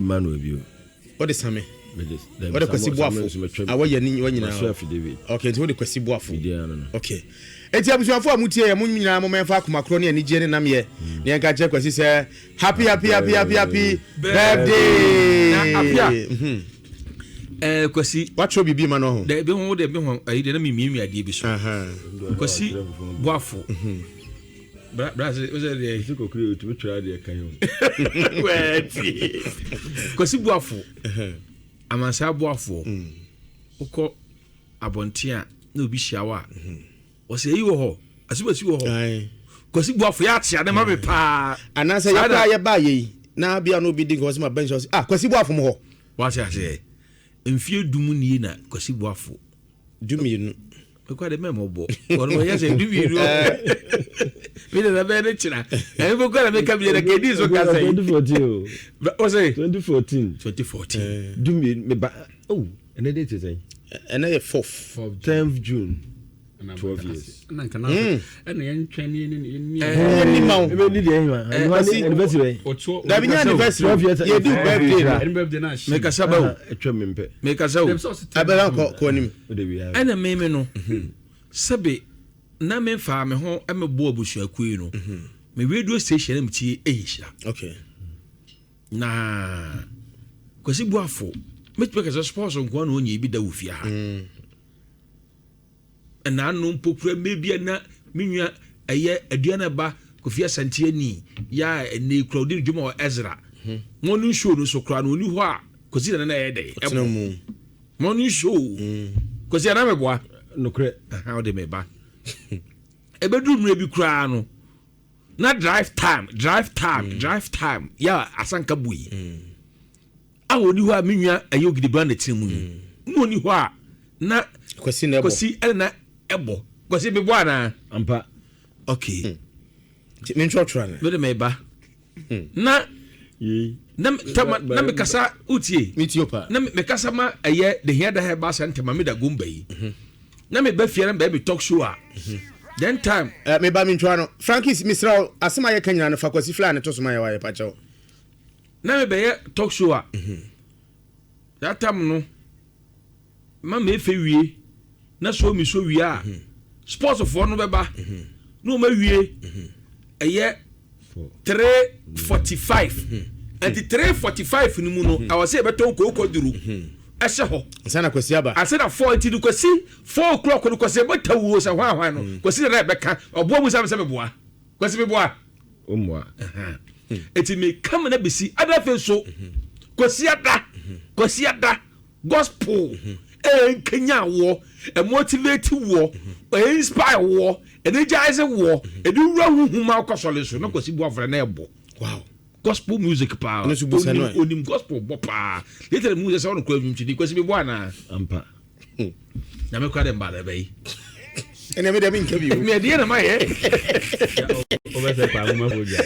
Manuel bio. What is Sammy? What the Kwasi Boafo? Awa ye ni wanyina. Okay, nti what the Kwasi Boafo? Okay. Enti abusuafo amutie mu nyina mo menfa akomakro ne anigye ne nam ye. Ne enka che Kwasi say happy birthday. Na apia. Kwasi watcho bibi ma no ho. De be ho ayi de na mimiami ade bi so. Kwasi Boafo. Brazil was there to go create to try the canyon. Kwasi Boafo. Amansa Boafo. Uko abontia na obi hyiawa. O se yi wo ho. Asibasi wo ho. Kwasi Boafo ya tia na ma be pa. Anansa ya ba ye na bia no bi din ko se ma bench so. Kwasi Boafo mo ho. Wa se ase. Mfie dumu ni na Kwasi Boafo. Duminu. Because the memo bo. Or yes, do you know? We the very china. And we got to make up the ladies or 2014. What say 2014. Do me oh, and the date is and 4th 10th June. 12 years. And then training in anniversary. That be anniversary. 12 years. You do birthday. Make a sabo. Make a sabo. Abela ko nim. And a meme no. Sabe na me fa me ho e me bo abusuakui no. Me radio station am tie Nhyira. Okay. Na Kwasi Boafo. Me peke so sponsor nko na onye bi da ofia ha. Na no mpokura mebia na menua eye aduana ba kofia santie ni ya ne crowded dwuma Ezra morning show no so kra no ni ho a kosi na eye dey morning show kosi na meboa no kre how de meba ebedu mre bi kra no na drive time ya asanka bui a woni ho a menua eye ogidiba na tiremu no ni ho a na kosi na ebo Kwasi be boa na ampa okay me ntrotro na no de meba na me kasa utie mitiopa na me kasa ma eye de here da he ba sentema me da gumba yi na me ba fie na be talk show a then time me ba me ntwa no Frankie Misra asema ye kanyina no fa Kwasi fly na to so ma ye wa ye pa chawo na me be ye talk show a that time no ma me fe wie na so mi so wie a sports for no beba no ma wie eye 3:45 and the 3:45 ni mu no I was say beton ko duru ehye ho sana Kwasi aba I said at 4 du Kwasi 4 o'clock no Kwasi betawu so hwan no Kwasi na beka obo mu sam beboa Kwasi beboa omwa eti me come na besi ada fe so Kwasi ada gospel Kenya wo motivate wo inspire wo energize wo edu rahuma akosole so na Kwasi Boafo na ebo wow gospel music pa onim gospel bopa later music say on kwa nwumchidi Kwasi beboa na ampa na me kwa dem ba be ene me dem nka bi me de na ma ye o be se pa mo foja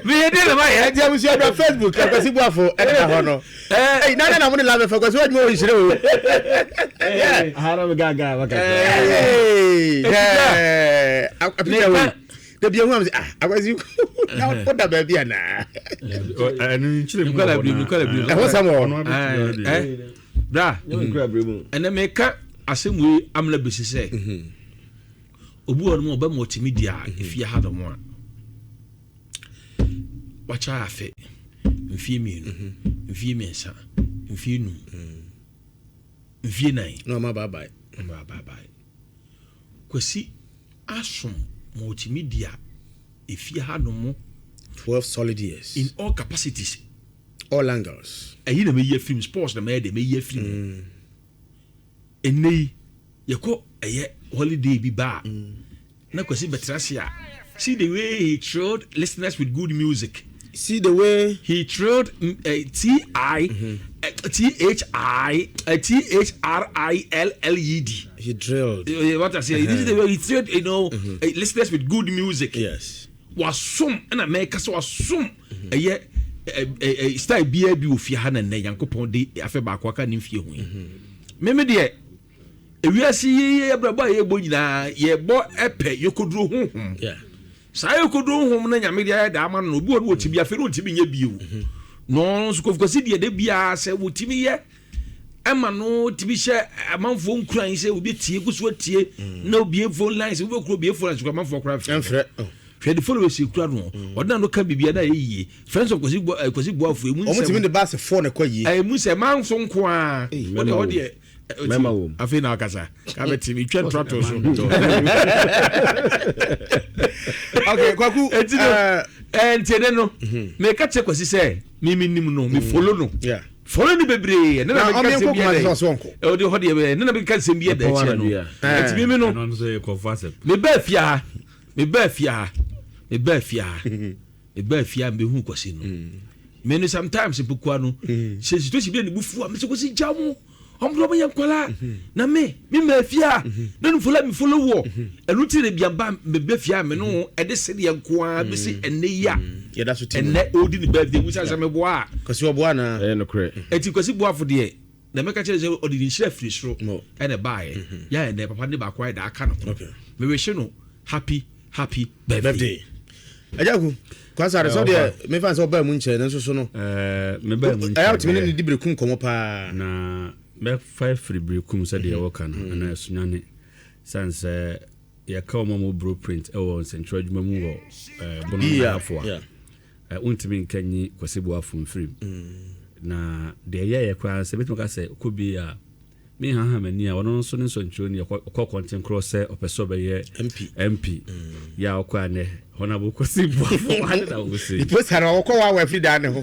me de na ma ye dia mu share Facebook Kwasi Boafo e da ho no na mo ni love for Kwasi wadmo Nhyira o hara me gaga waka the bia hu am say Kwasi na what da ba bia na anu nchire mu e ho samo bra ene me ka asemwe amna besi se obu onu oba multimedia ifie ha do mo a wacha afe mfie mienu mfie mensa mfie nu mfie nai no ma bye Kwasi asom multimedia ifie ha no mo 12 solid years in all capacities all angles ayi na me ye film sports na me de me ye film enei yeko eye holiday bi ba na Kwasi betrasia see the way he thrilled listeners with good music, see the way he thrilled THRILLED he drilled what I say this is the way he thrilled listeners with good music. Yes was some and America so was some style bi ofia ha na Yankopon de afa ba kwa ka ni fie hu meme de Ewiase ye braba ye bo nyina ye bo epe yokoduro honhom yeah sa yokoduro honhom na nyame de da ama no obi wo tibi afa no tibi nya biu no so kwasi de bia se wotimi ye ema no tibi hye amanfo nkuran se obi tie guso tie na obi phone lines obi kuro obi phone lines ko amanfo kura enfre hwe the followers kura no odana no ka bibia na yiye friends of Kwasi Boafo emu se omo timi de ba se 4 na kwa yi emu se manfo nko a o de mema wo afi na akasa ka beti mi twa tractor so okay kwaku entiede no me ka che Kwasi se mi nim no mi follow no yeah follow ni bebre na me ka se bi e de ho de na me ka se bi da che no enti mi no no so ko fast me ba fia me hu Kwasi no me no sometimes pukwa no se situation bi ni bufu a me se Kwasi jamu ombro me yankwala na me ma fia na no follow me follow wo enu ti re biamba me be fia me no e de se de yankoa be se enne ya ya da so ti enne odi ni birthday mu sa me boa Kwasi oboa na no kre eti Kwasi Boafo de na me ka chere se odi ni Nhyira free sro ene bae ya ene papa ne ba kwai da aka no me we no happy birthday ajaku Kwasi so de me fan so ba mu nche na so no me ba mu nche ayo timi ni dibre kum komo pa na me 5 free breakum said the worker na sunyane sense ya ka mo blueprint e won central adwuma mu wo bono afo a untimi nkanyi Kwasi Boafo mfrim na de ya kwa se betu ka se ko bi a me ha mani a wono so ne so ntro ni ko content cross opeso be ye MP ya kwa ne honorable Kwasi Boafo wanda da wo se ipo sara wo ko wa free da ne ho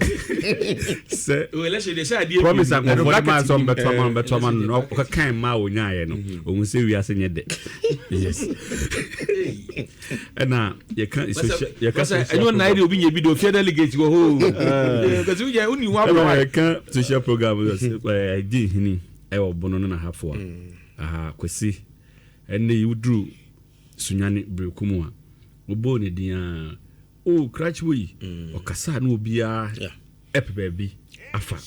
se we le se de say ade promise am for man so beto man no ka kan ma wo nyaaye no o se Ewiase nye de yes na ye kan social enyo na ide obi nye video fear delegate go ho because we uni wa ye kan social program di hini e obono na hafo a Kwasi enne yudru sunyane brekumu a obo ne dia o crutchway o kasa na obia ep baby afa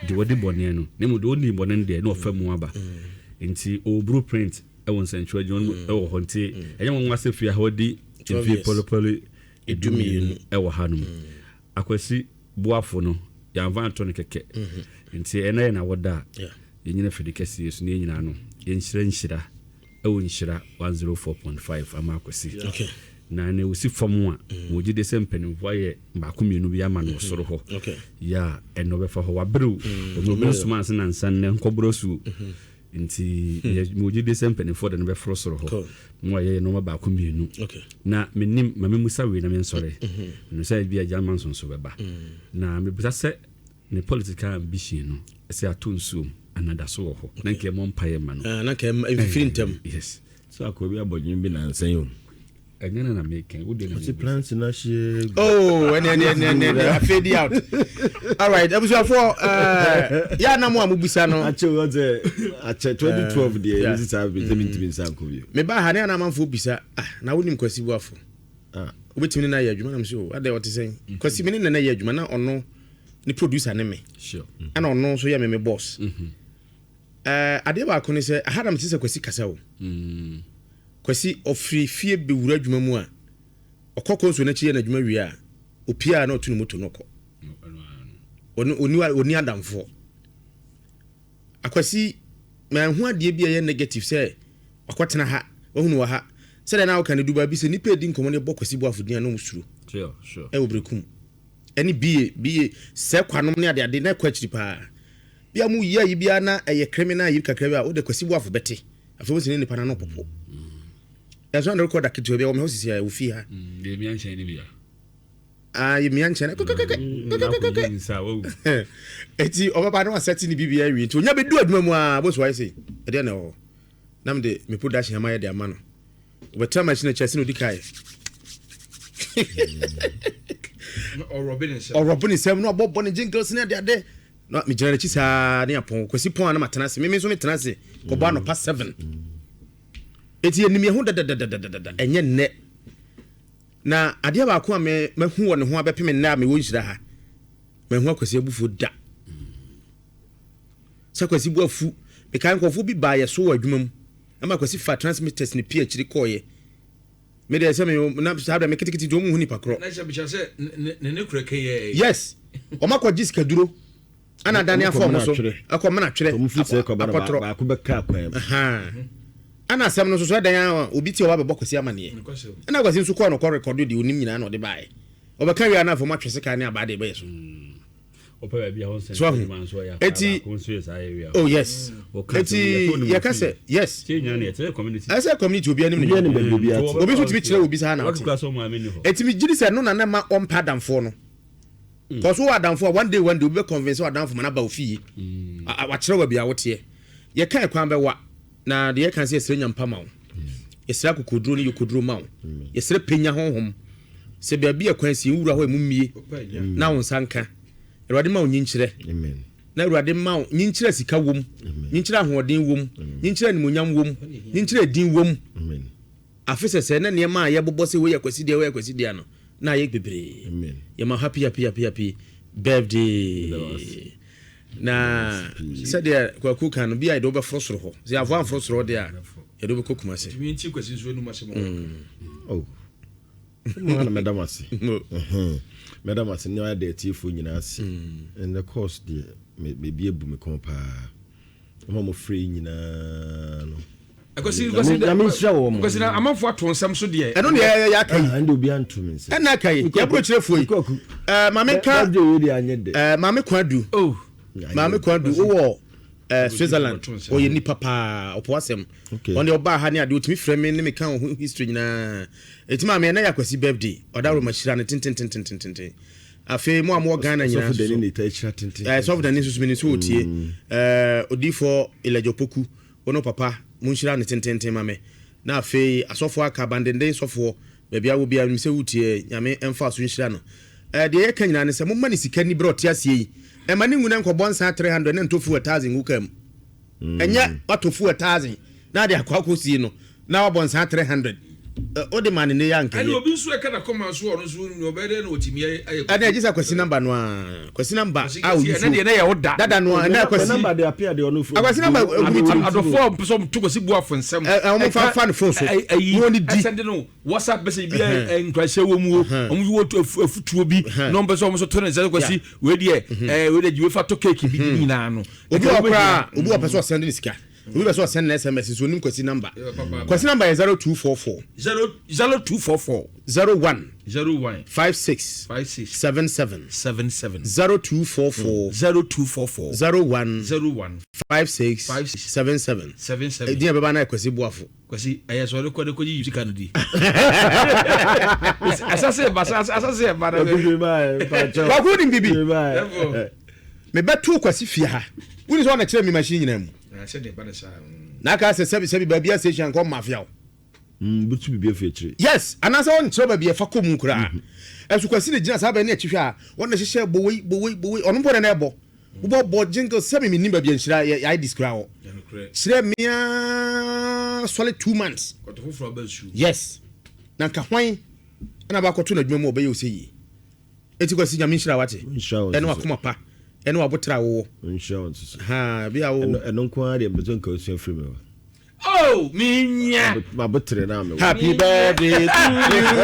de wodi bone no ne mo do ni bone de na ofa mu aba nti o blueprint e won central jon e wo honte enye won wase fia hodi TV polopoli edumi e wo hanum Kwasi Boafo no ya vanto ne keke nti ena na woda yenyina fedikasi yesu ne nyina no Nhyira e wo Nhyira 104.5 ama Kwasi okay na ne usi fomu a wo gide se mpanimfo ye mbaako mienu bi ama no soro ho ya eno be fa ho wabrew mo me suma se na nsan ne nkobrosu nti mo gide se mpanimfo de no be foro soro ho mo ye no mbaako mienu na menim mame musa we na me nsore no sai bia jaman sonso beba na me busa se ne political ambition no se atonsuom anada so ho na nke mo mpaye ma no na nke fintem yes so akobi abodwin bi na nsan yo anyana na make we dey the plans na she and fade out all right abusu for ya na mo amubisa no ache 2012 dey visit have been timi nsan ko bi me ba ha na manfo bisa na wonim Kwasi Boafo obetimi na ya adwuma na mso ade wote sen Kwasi me na ya adwuma na ono ni producer ne me sure ana ono so ya me boss ade ba ko ne se ahadam se Kwasi kasa wo Kwasi ofri fie bewura adwuma mu a okoko so na chi ya na adwuma wi a opia na otunu moto noko oni adamfo Kwasi ma hu ade bia ye negative say akotena ha ohunu wa ha se na wo kan duba bi se ni pedi nkomo ne bo Kwasi Boafo dia no musuru sure e obrekum eni bie se kwanom ne ade na kwachiri pa bia mu yi bia na eye criminal yi kakra bia wo de Kwasi Boafo bete afo wo se ni pa na no popo ya so na record akitu bia wo me hosisi ya wo fi ha de mi anche ni bia yemi anche na eti obaba na aseti ni bibia wi nti onya bedu aduma mu a bo so wai sei e de na o nam de me production ama ya de ama no obetra machine chese no dikai or Robin Nsem no bobo ne jingles na de ade no me generate sa ne apon Kwasi pon na matena se me so me tena se ko ba no past 7 eti enim ye ho da enye nne na ade ba ko me hu wo ne ho abepem na me wo Nhyira ha me hu Kwasi abufu da sa Kwasi Boafo me kan kofo bi ba ye so adwuma mu ama Kwasi fa transmitters ne PhD koye me dey say me na sabe me kitikiti do mu hu nipa kro na sha bi say ne kura ke yes o makọ jiska duro ana dane afọ mo so akọ me na twere omu fi se ko ba ko be ka kwam ana asem no so dan obi ti o ba be bokwasi amane ana kwasi nso ko no ko record di onim nyina na o de bae o be ka wi ana afọ ma twese ka ne abade be so opa bia hon sen man so ya oh yes eti ya ka say yes change na e community I say community obi anim ne be bia obi so timi kire obi sa na eti mi gidi say no na ma on padamfo no cause wo adamfo one day obi be convince wo adamfo mana ba ofie wa kire wa bia wote ye kan kwan be wa na de ye kan say esre nyampa ma wo esra kokodro ni yokodro ma wo esre penya honhom se bia bia kwan si wura ho emumie na won sanka Erwade ma onyinkire amen na erwade ma onyinkire sika wom nyinkire ahoden wom nyinkire nimonyam wom nyinkire din wom amen afese se na ne ma ye bobo se we yakwasi dia no na ye bebre amen ye ma happy birthday na said there kwaku kan bi ai do be frosoro ho se avo frosoro de a ye do be kokuma se mi nti kwasi so nu ma se mo oh mo na madam ase madam ase ni wa de tifo nyina ase and the course de be ebu me kon pa mo free nyina no kwasi na amafo ato nsam so de eno ne ya kai and obi anto me se na kai ya bro chirefo yi mame ka mame kwadu oh mame kwadu wo Switzerland o ye ni papa opo asem on the oba ha ne ade otimi frame ne me kan history nyina etima me na yakwasi birthday odaro mashira ne tintin afi mo amo Ghana nyina so de ne ta chira tintin so de ne so me so otie odifo elejopoku ono papa mo nshira ne tintin mame na afi asofo aka bandenden sofo bebia wo bia se wutie nyame emfa so nshira no de ye kan nyina ne se mo mani sika ni bro tiasie yi e mani nguna nkobon 300 na ntofu 1000 ukam enya watofu 1000 na de akwakosi no na wabon 300 o de man ne yanke ani obi nso e kana koma so ono so no obede na otimi aye ana agisa kwasi number no a kwasi number a o na de na ye woda dada no na kwasi number de appear de ono fu kwasi number adofo so to Kwasi Boafo Nsem mo fa no phone so mo ni di send no WhatsApp message bi enkwase wo mu omu wo afutuo bi number so so to na kwasi we de jiwe fa to cake bi nyina no obi wa person send ni sika we be so send SMS so nim kwasi number is 0244 01 56 77 0244 01 56 77 dia baba na Kwasi Boafo Kwasi ayeso rekode ko yi sika no di asase ba ba ko nim bibi me betu Kwasi fia ha woni so na kire mi machine nyina mu na ka se sebi babia station ko mafia butu bibia fe kire yes anasa won kire babia fa ko mu kura esu Kwasi ne gina sa ba ne akihwe a won na hyehyɛ bowi ono bo na ebo bo jingle sebi mi nimba bia nhyira ya describe wo kire mia solid 2 months yes na ka hwan na ba ko to na dwuma mu obeye oseyi eti Kwasi nyame nhyira wate eno akoma pa eno abotra wo insurance ha bia wo eno nko a de bezo nka osu afiri me oh minya ma botre na me happy birthday to you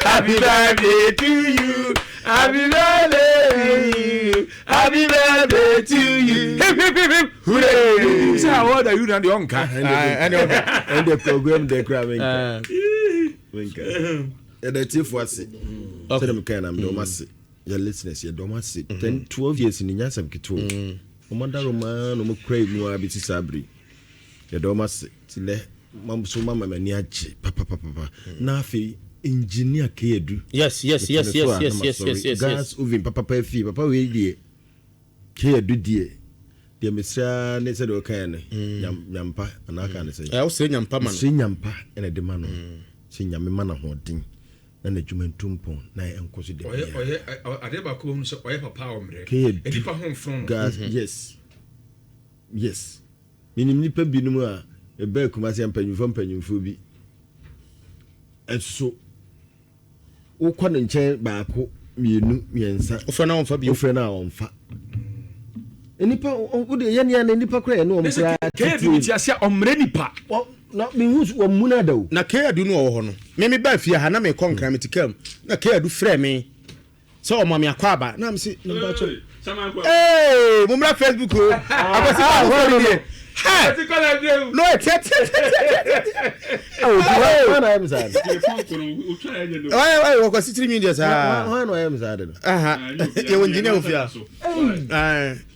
happy birthday to you happy birthday happy birthday to you hip hooray say how are you na the onka and the program they cramming winka the chief was say them kind am do mase your listeners your domasi 10-12 years in nyasam kito o mandaro man no krai mu abiti sabri your domasi tile mamso mama mani ache papa na afi engineer kedu yes gas uvin papa fi papa we die kedu die de mesra ne se do kan ne nyampa anaka ne se o se nyampa man se nyampa ene de mano se nyame mana hodin na na jumentumpo na enkoso de oye adeba ko mu se oye papa omre edipa ho mfon gas yes minim nipa binum a ebe kumase mpanyimfo bi enso ukwa ne nche baako mienu miensa ofra na onfa bi ofra na onfa enipa ode ye ne nipa kra ye no omra ke bi ti asia omre nipa na me hu wo muna da o na kaya du no wo ho no me ba fie ha na me konkra metikam na kaya du frɛ me so o ma me akwaba na me se no ba cho eh mumra Facebook o abasi ba ho ni ha no oh na am sad ai wo ko city media sa no am sad aha ye wonjine ofia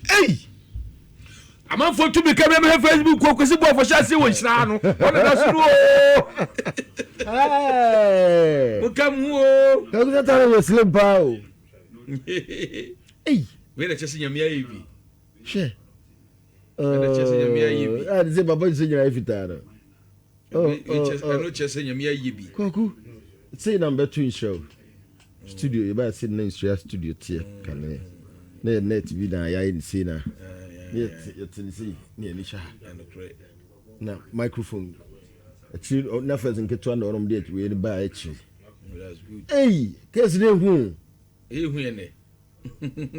eh amanfo tu bi kabe me Facebook ko Kwasi Boafo shase wo Nhyira no wona da suru eh mukam o ka ku ta wo slim pa o we da chese nyamia yibi she da chese nyamia yibi ze baba ze nyira ifitara no chese nyamia yibi koku say number 2 show studio you ba say na Nhyira studio tie kan na net bi na ya ni say na yet see near Nisha na microphone actually na first in ketwa na orom dey we ba actually that's good hey case dey hu ene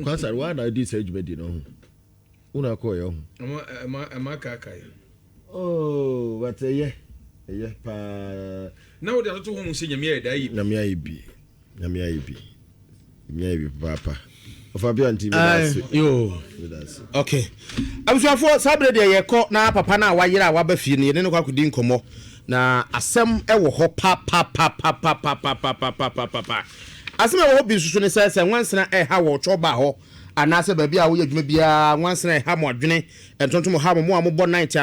kwasa wa na dey say jubedi no una ko yo ama kakai oh what yeah pa na wo dey to hu se nyame da yi nyame ayi bi papa Fabio anti yo okay abusuafo sabre de yekọ na papa na wayira waba fie ne ne kwakodi nkomo na asem ewo ho pa asem ewo bi susu ne sese wansena ha wo choba ho anase ba bia wo yadwuma bia wansena ha mo adwene entontom ha mo amobọ night